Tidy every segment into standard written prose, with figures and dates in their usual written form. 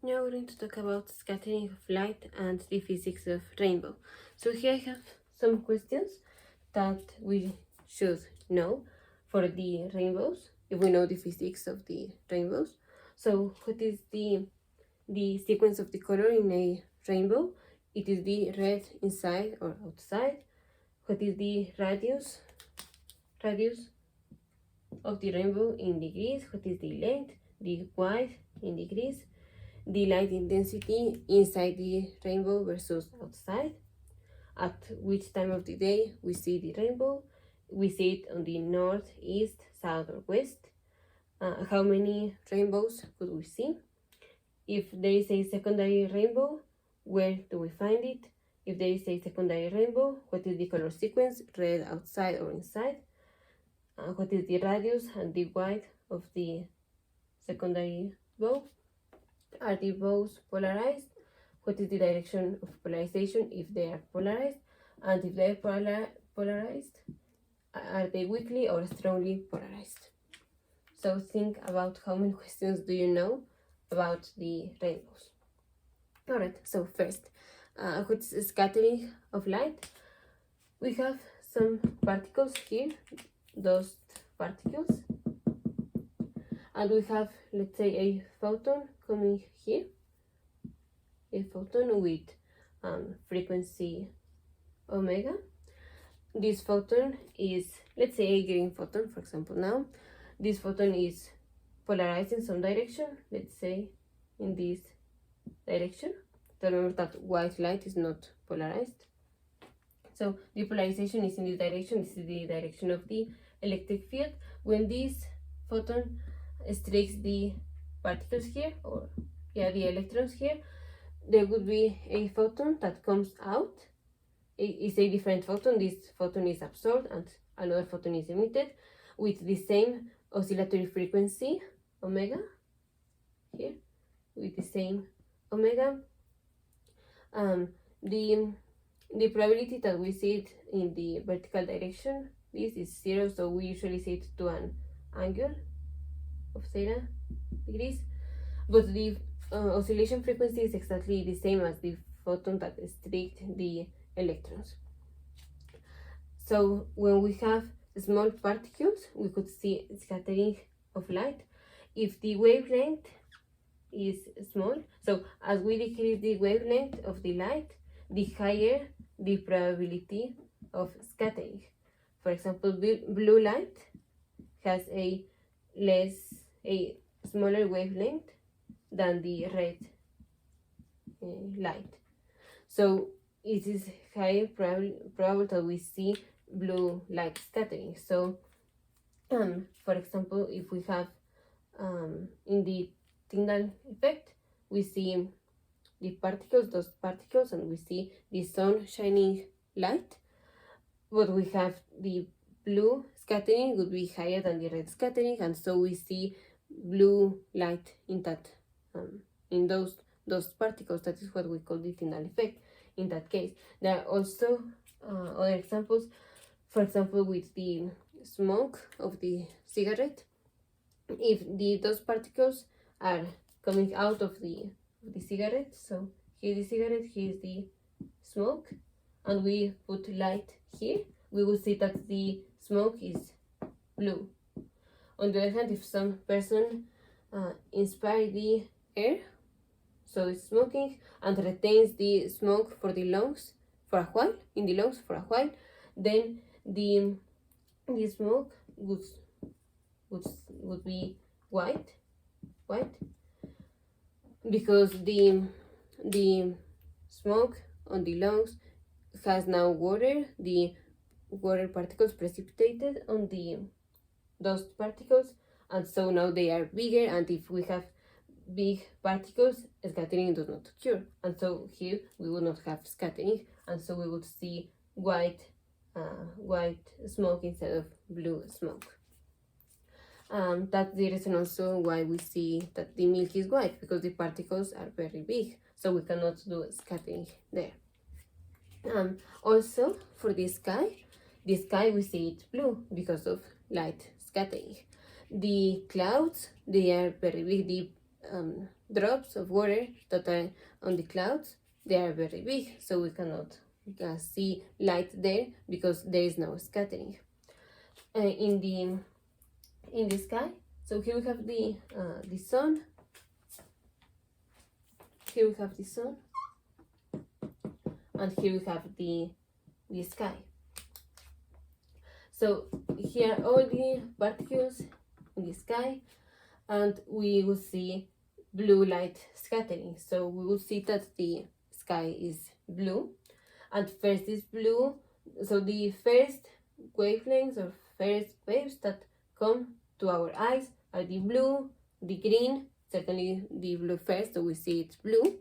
Now we're going to talk about scattering of light and the physics of rainbow. So here I have some questions that we should know for the rainbows, if we know the physics of the rainbows. So what is the sequence of the color in a rainbow? It is the red inside or outside. What is the radius of the rainbow in degrees? What is the length, the width in degrees? The light intensity inside the rainbow versus outside. At which time of the day we see the rainbow? We see it on the north, east, south, or west. How many rainbows could we see? If there is a secondary rainbow, where do we find it? If there is a secondary rainbow, what is the color sequence, red outside or inside? What is the radius and the width of the secondary bow? Are the bows polarized? What is the direction of polarization if they are polarized? And if they are polarized, are they weakly or strongly polarized? So think about how many questions do you know about the rainbows. Alright, so first, what is scattering of light? We have some particles here, dust particles, and we have, let's say, a photon coming here, a photon with frequency omega. This photon is, let's say, a green photon, for example. Now this photon is polarized in some direction, let's say in this direction. Remember that white light is not polarized, so the polarization is in this direction. This is the direction of the electric field. When this photon strikes the particles here, or the electrons here, there would be a photon that comes out. It is a different photon. This photon is absorbed and another photon is emitted with the same oscillatory frequency omega here, with the same omega. The probability that we see it in the vertical direction, this is 0, so we usually see it to an angle of theta degrees, but the oscillation frequency is exactly the same as the photon that struck the electrons. So when we have small particles, we could see scattering of light. If the wavelength is small, so as we decrease the wavelength of the light, the higher the probability of scattering. For example, blue light has a smaller wavelength than the red light, so it is higher probable that we see blue light scattering. So for example, if we have in the Tyndall effect, we see the particles, those particles, and we see the sun shining light, but we have the blue scattering would be higher than the red scattering, and so we see blue light in that in those particles. That is what we call the Tyndall effect. In that case, there are also other examples. For example, with the smoke of the cigarette, if those particles are coming out of the cigarette, so here the cigarette, here is the smoke, and we put light here, we will see that the smoke is blue. On the other hand, if some person inspires the air, so it's smoking, and retains the smoke for the lungs for a while, in the lungs for a while, then the smoke would be white, because the smoke on the lungs has now water. The water particles precipitated on the dust particles, and so now they are bigger, and if we have big particles, scattering does not occur, and so here we would not have scattering, and so we would see white smoke instead of blue smoke. That's the reason also why we see that the milk is white, because the particles are very big, so we cannot do scattering there. Also for the sky we see it blue because of light scattering. The clouds, they are very big. drops of water that are on the clouds, they are very big, so we cannot see light there because there is no scattering. In the sky, so here we have the sun. Here we have the sun, and here we have the sky. So here are all the particles in the sky, and we will see blue light scattering. So we will see that the sky is blue, and first is blue. So the first wavelengths or first waves that come to our eyes are the blue, the green, certainly the blue first, so we see it's blue.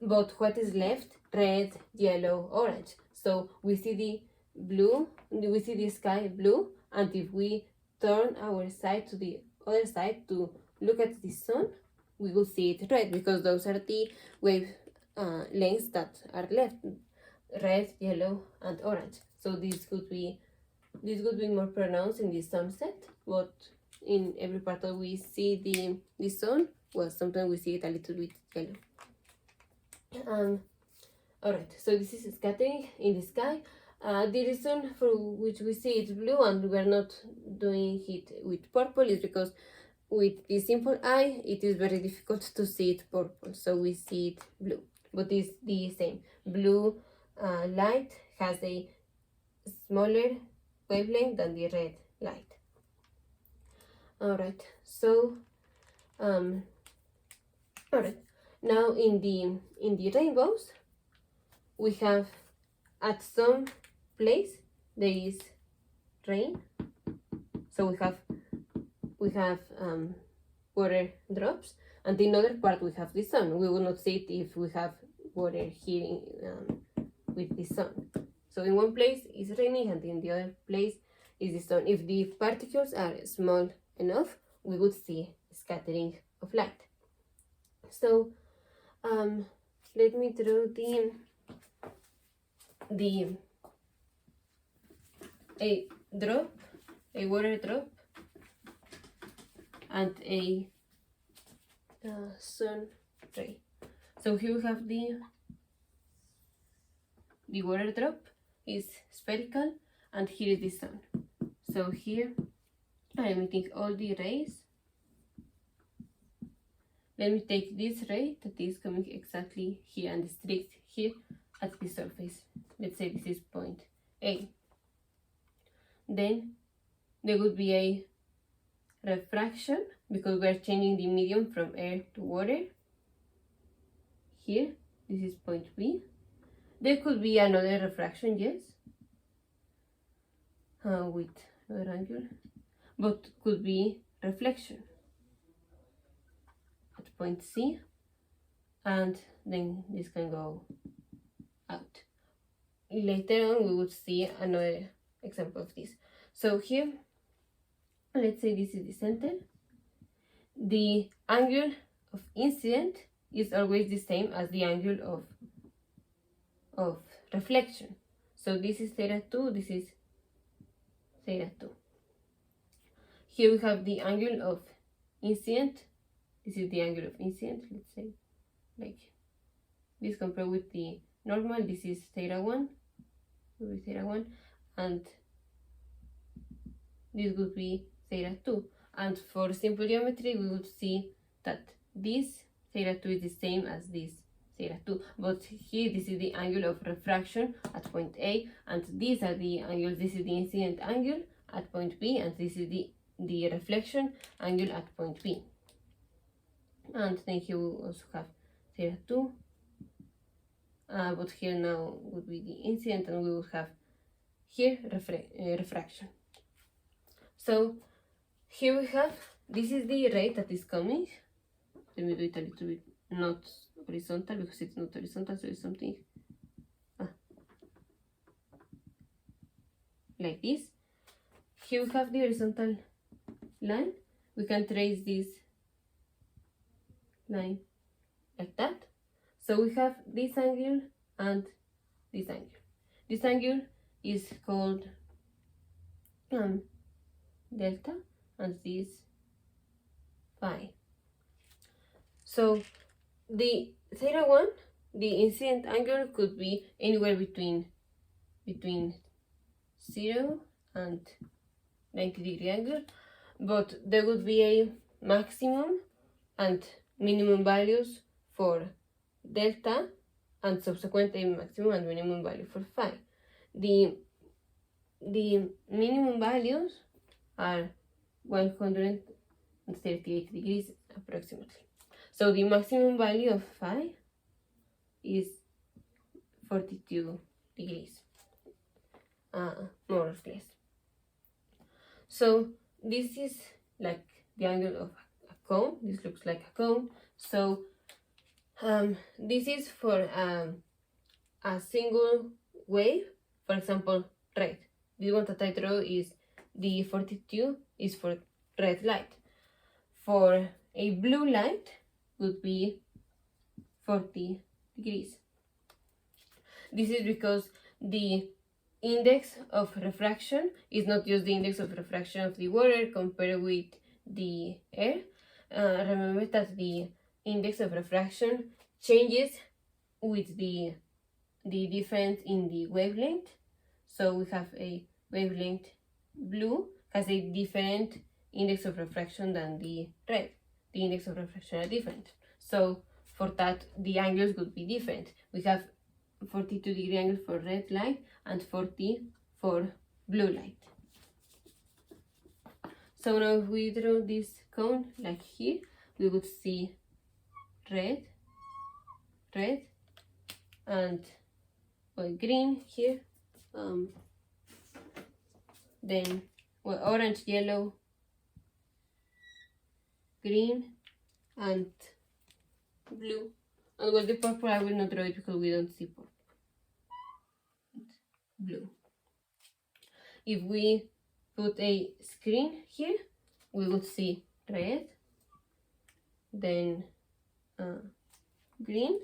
But what is left? Red, yellow, orange. So we see the blue, we see the sky blue, and if we turn our side to the other side to look at the sun, we will see it red, because those are the wave lengths that are left: red, yellow, and orange. So this could be more pronounced in the sunset, but in every part that we see the sun, well, sometimes we see it a little bit yellow. Alright, so this is scattering in the sky. The reason for which we see it blue and we are not doing it with purple is because with the simple eye it is very difficult to see it purple, so we see it blue. But it's the same. Blue light has a smaller wavelength than the red light. Alright, so alright, now in the rainbows, we have at some place there is rain, so we have water drops, and in other part we have the sun. We will not see it if we have water here with the sun. So in one place is raining and in the other place is the sun. If the particles are small enough, we would see scattering of light. So let me draw a water drop, and a sun ray. So here we have the water drop is spherical, and here is the sun. So here I am emitting all the rays. Let me take this ray that is coming exactly here and strict here at the surface. Let's say this is point A. Then there would be a refraction because we are changing the medium from air to water. Here, this is point B. There could be another refraction, yes, with another angle, but could be reflection at point C, and then this can go out. Later on we would see another example of this. So here, let's say this is the center. The angle of incident is always the same as the angle of reflection. So this is theta 2, this is theta 2. Here we have the angle of incident. This is the angle of incident, let's say, like this compared with the normal. This is theta 1, and this would be theta 2. And for simple geometry, we would see that this theta 2 is the same as this theta 2. But here, this is the angle of refraction at point A, and these are the angles. This is the incident angle at point B, and this is the reflection angle at point B. And then here we also have theta 2. But here now would be the incident, and we will have here refraction. So here we have, this is the ray that is coming. Let me do it a little bit not horizontal because it's not horizontal, so it's something like this. Here we have the horizontal line. We can trace this line like that. So we have this angle and this angle. This angle is called delta, and this phi. So the theta 1, the incident angle could be anywhere between 0 and 90-degree angle, but there would be a maximum and minimum values for delta, and subsequently maximum and minimum value for phi. The minimum values are 138 degrees approximately. So the maximum value of phi is 42 degrees, more or less. So this is like the angle of a cone. This looks like a cone. So this is for a single wave, for example, red. This one that I draw is the 42 is for red light. For a blue light would be 40 degrees. This is because the index of refraction is not just the index of refraction of the water compared with the air. Remember that the index of refraction changes with the difference in the wavelength. So we have a wavelength blue has a different index of refraction than the red. The index of refraction are different. So for that, the angles would be different. We have 42 degree angle for red light and 40 for blue light. So now if we draw this cone like here, we would see red, and green here, then orange, yellow, green, and blue. And with the purple, I will not draw it because we don't see purple. Blue. If we put a screen here, we would see red, then green,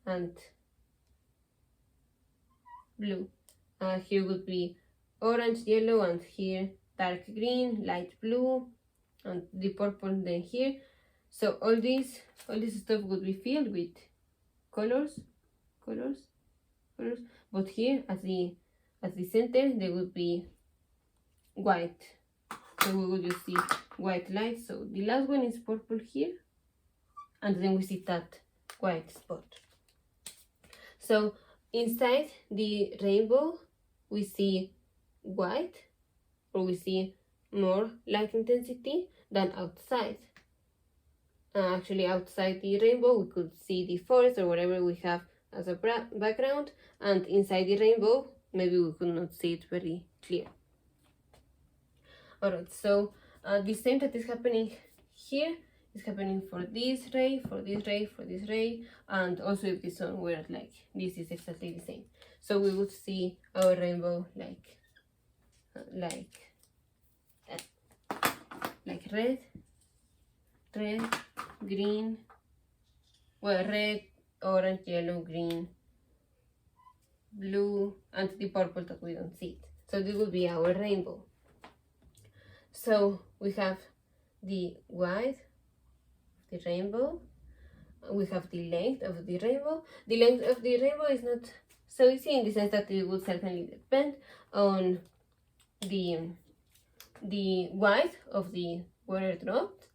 and blue. Here would be orange, yellow, and here dark green, light blue, and the purple then here. So all this stuff would be filled with colors, but here at the center there would be white. So we would just see white light. So the last one is purple here, and then we see that white spot. So inside the rainbow we see white, or we see more light intensity than outside. Actually, outside the rainbow we could see the forest or whatever we have as a background, and inside the rainbow maybe we could not see it very clear. Alright, so the same that is happening here is happening for this ray, for this ray, for this ray, and also if the sun were like this is exactly the same. So we would see our rainbow like red, green, red, orange, yellow, green, blue, and the purple that we don't see it. So this would be our rainbow. So we have the width of the rainbow, we have the length of the rainbow. The length of the rainbow is not so easy in the sense that it would certainly depend on the width of the water dropped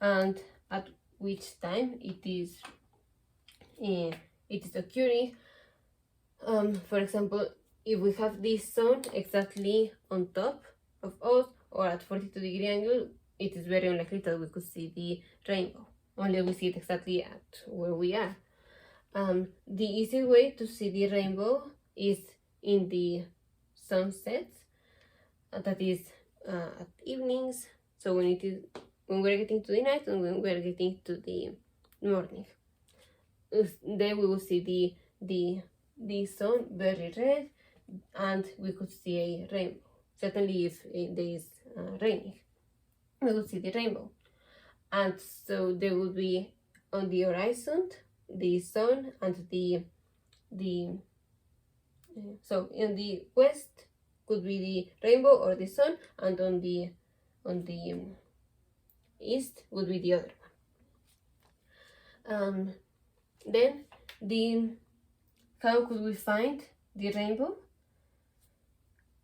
and at which time it is occurring. For example, if we have this sun exactly on top of us or at 42 degree angle, it is very unlikely that we could see the rainbow, only we see it exactly at where we are. The easiest way to see the rainbow is in the sunsets, that is at evenings, so when we're getting to the night and when we're getting to the morning. Then we will see the sun very red and we could see a rainbow. Certainly if there is raining, we will see the rainbow. And so there will be on the horizon the sun and so in the west could be the rainbow or the sun, and on the east would be the other one. Then how could we find the rainbow?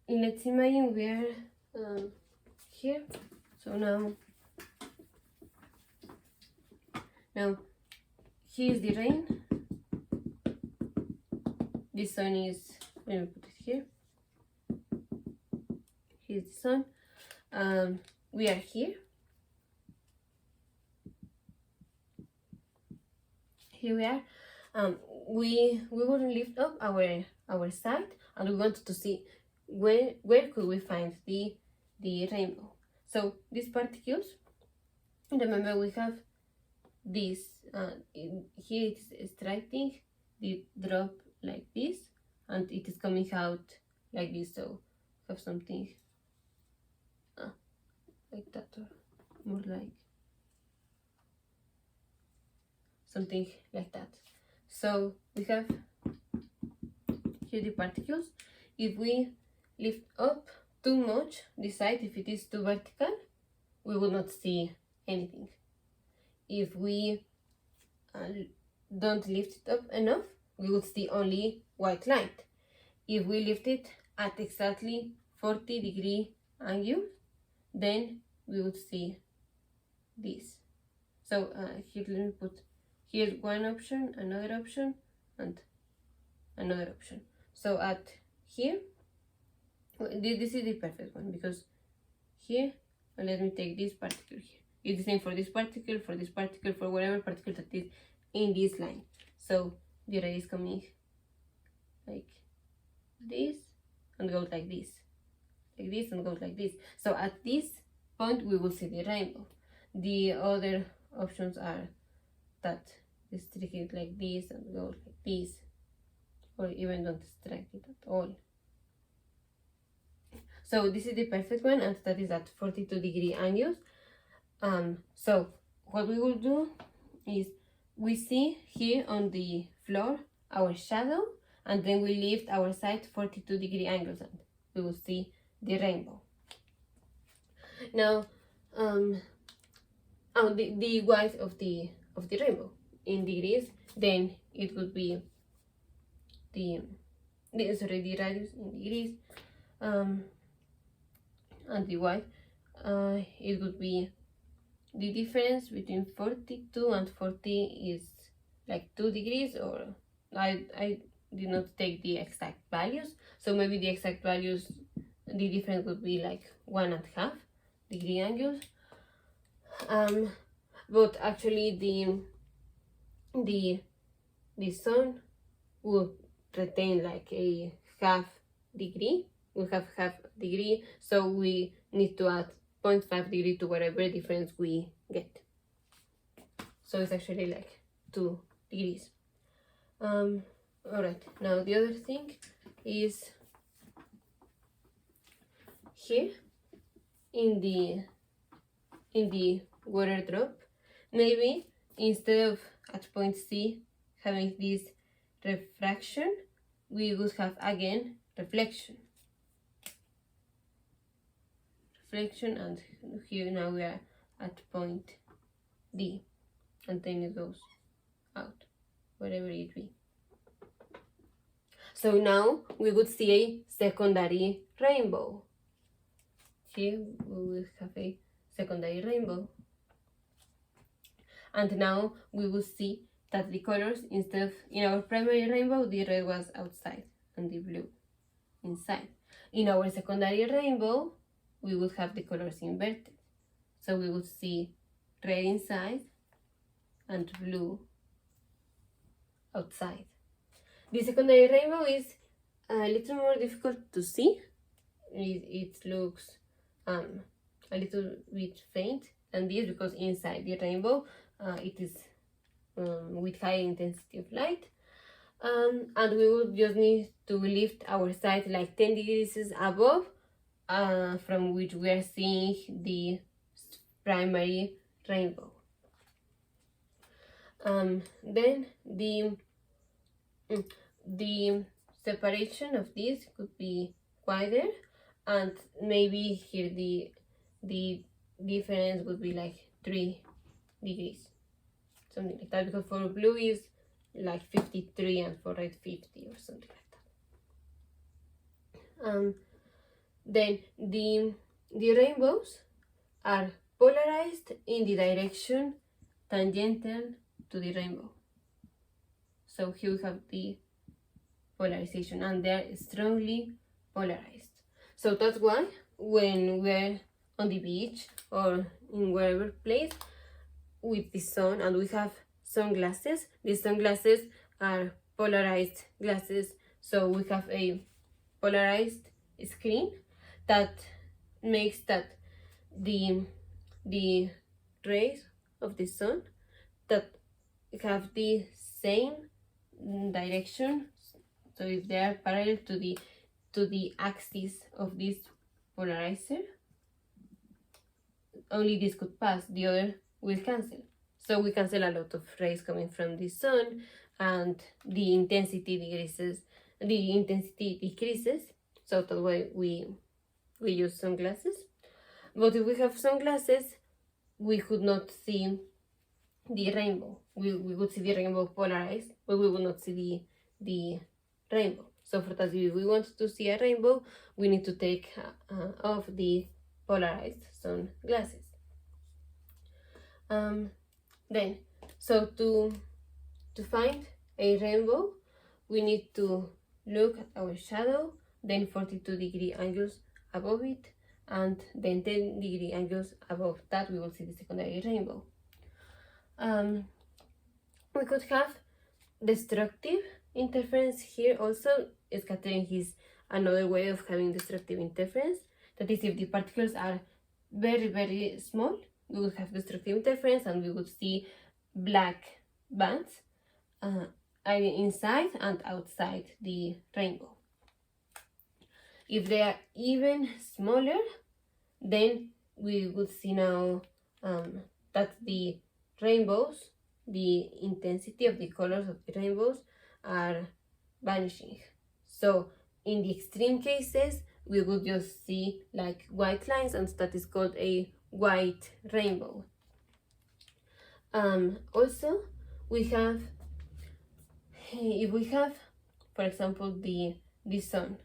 Let's imagine we are here. So now here is the rain. The sun is, let me put it here. Here's the sun. We are here. Here we are. We will lift up our sight, and we wanted to see where could we find the rainbow. So these particles, remember we have this here it is striking the drop like this, and it is coming out like this. So have something like that, or more like something like that. So we have here the particles. If we lift up too much the side, if it is too vertical, we will not see anything. If we don't lift it up enough, we will see only white light. If we lift it at exactly 40-degree angle, then we would see this. So here, let me put here one option, another option, and another option. So at here, this is the perfect one, because here, let me take this particle here. It's the same for this particle, for whatever particle that is in this line. So the ray is coming like this and goes like this, and goes like this. So at this point we will see the rainbow. The other options are that strike it like this and goes like this, or even don't strike it at all. So this is the perfect one, and that is at 42-degree angles. So what we will do is we see here on the floor our shadow, and then we lift our sight 42-degree angles, and we will see the rainbow. Now, the width of the rainbow in degrees, then it would be the radius in degrees, and the width, it would be the difference between 42 and 40 is like 2 degrees, or I did not take the exact values, so maybe the exact values, the difference would be like 1.5 degree angles. But actually the sun will retain like a half degree. We have half degree, so we need to add 0.5 degree to whatever difference we get. So it's actually like 2 degrees. Alright, now the other thing is here in the water drop, maybe instead of at point C having this refraction, we would have again reflection, and here now we are at point D, and then it goes out, wherever it be. So now we would see a secondary rainbow. Here we will have a secondary rainbow, and now we will see that the colors, instead of in our primary rainbow the red was outside and the blue inside. In our secondary rainbow we would have the colors inverted, so we would see red inside and blue outside. The secondary rainbow is a little more difficult to see. It looks a little bit faint than this, because inside the rainbow it is with high intensity of light, and we would just need to lift our sight like 10 degrees above from which we are seeing the primary rainbow. Then the separation of this could be wider, and maybe here the difference would be like 3 degrees, something like that, because for blue is like 53 and for red 50 or something like that. Then the rainbows are polarized in the direction tangential to the rainbow. So here we have the polarization, and they're strongly polarized. So that's why when we're on the beach or in wherever place with the sun and we have sunglasses, these sunglasses are polarized glasses. So we have a polarized screen that makes that the rays of the sun that have the same direction, so if they are parallel to the axis of this polarizer, only this could pass, the other will cancel. So we cancel a lot of rays coming from the sun, and the intensity decreases. So that's why we use sunglasses. But if we have sunglasses, we could not see the rainbow. We would see the rainbow polarized, but we would not see the rainbow. So for that, if we want to see a rainbow, we need to take off the polarized sunglasses. Then, so to find a rainbow, we need to look at our shadow, then 42-degree angles above it, and then 10-degree angles above that, we will see the secondary rainbow. We could have destructive interference here also. Scattering is another way of having destructive interference. That is, if the particles are very, very small, we would have destructive interference and we would see black bands inside and outside the rainbow. If they are even smaller, then we would see now that the rainbows, the intensity of the colors of the rainbows are vanishing. So in the extreme cases, we would just see like white lines, and that is called a white rainbow. Also, if we have, for example, the sun,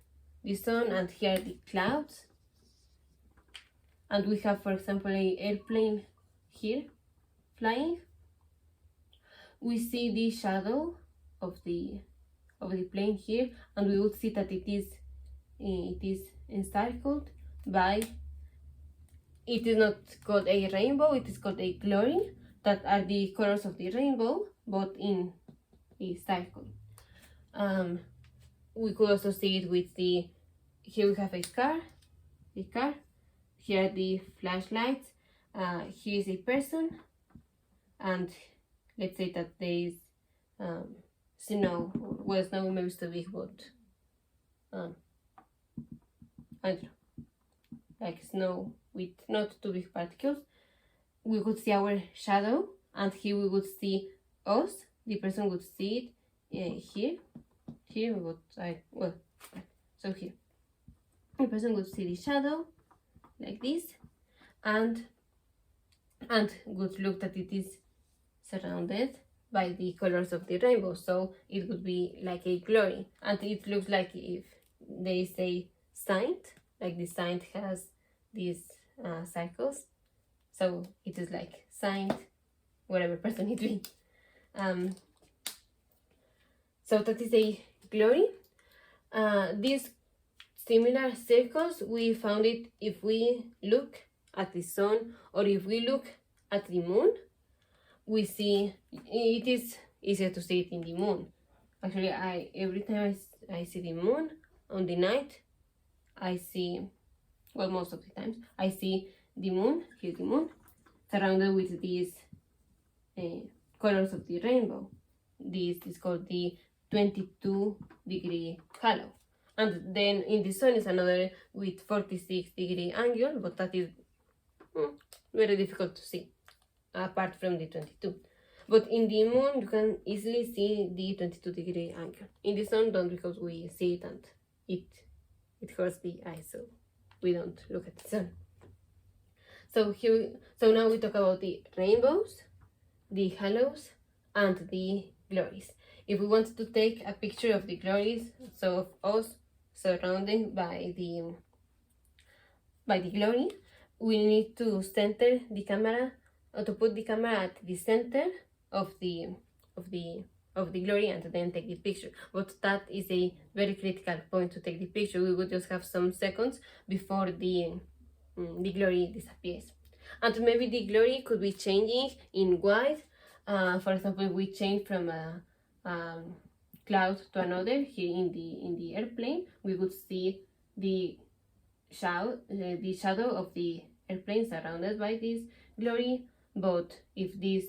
and here the clouds, and we have, for example, an airplane here flying, we see the shadow of the plane here, and we would see that it is encircled by, it is not called a rainbow, it is called a glory, that are the colors of the rainbow, but in a circle. We could also see it with here we have a car, here are the flashlights, here is a person, and let's say that there is snow. Well, snow maybe is too big, but I don't know, like snow with not too big particles. We could see our shadow, and here we would see us. The person would see it here. Here we would so here the person would see the shadow like this, and would look that it is surrounded by the colors of the rainbow, so it would be like a glory, and it looks like if there is a saint, like the saint has these circles, so it is like saint, whatever person it be. So that is a glory. These similar circles, we found it if we look at the sun or if we look at the moon. We see it is easier to see it in the moon. Actually, every time I see the moon on the night, I see, well, most of the times I see the moon, here's the moon, surrounded with these colors of the rainbow. This is called the 22-degree halo. And then in the sun is another with 46-degree angle, but that is very difficult to see, apart from the 22. But in the moon, you can easily see the 22-degree angle. In the sun, don't, because we see it and it hurts the eye, so we don't look at the sun. So now we talk about the rainbows, the halos, and the glories. If we want to take a picture of the glories, so of us surrounded by the glory, we need to center the camera, or to put the camera at the center of the glory, and then take the picture. But that is a very critical point to take the picture. We would just have some seconds before the glory disappears, and maybe the glory could be changing in white. For example, we change from a cloud to another. Here in the airplane, we would see the shadow of the airplane surrounded by this glory. But if this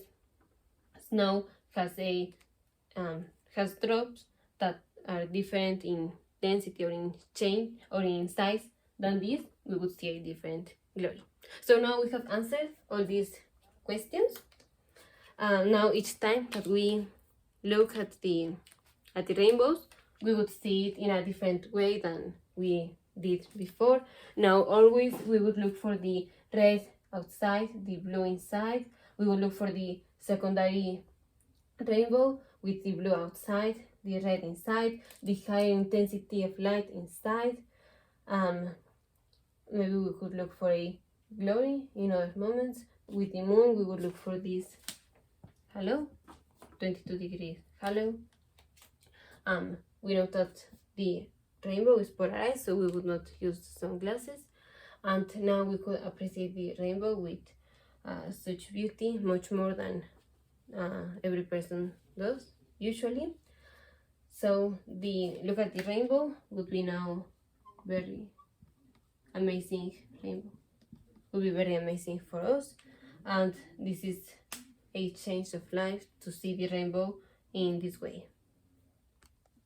snow has drops that are different in density or in change or in size than this, we would see a different glory. So now we have answered all these questions. Now each time that we look at the rainbows, we would see it in a different way than we did before. Now always we would look for the red outside, the blue inside. We would look for the secondary rainbow with the blue outside, the red inside, the higher intensity of light inside. Maybe we could look for a glory in other moments. With the moon, we would look for this halo, 22 degrees halo. We know that the rainbow is polarized, so we would not use sunglasses. And now we could appreciate the rainbow with such beauty, much more than every person does usually. So the look at the rainbow would be now very amazing. Rainbow would be very amazing for us, and this is a change of life to see the rainbow in this way.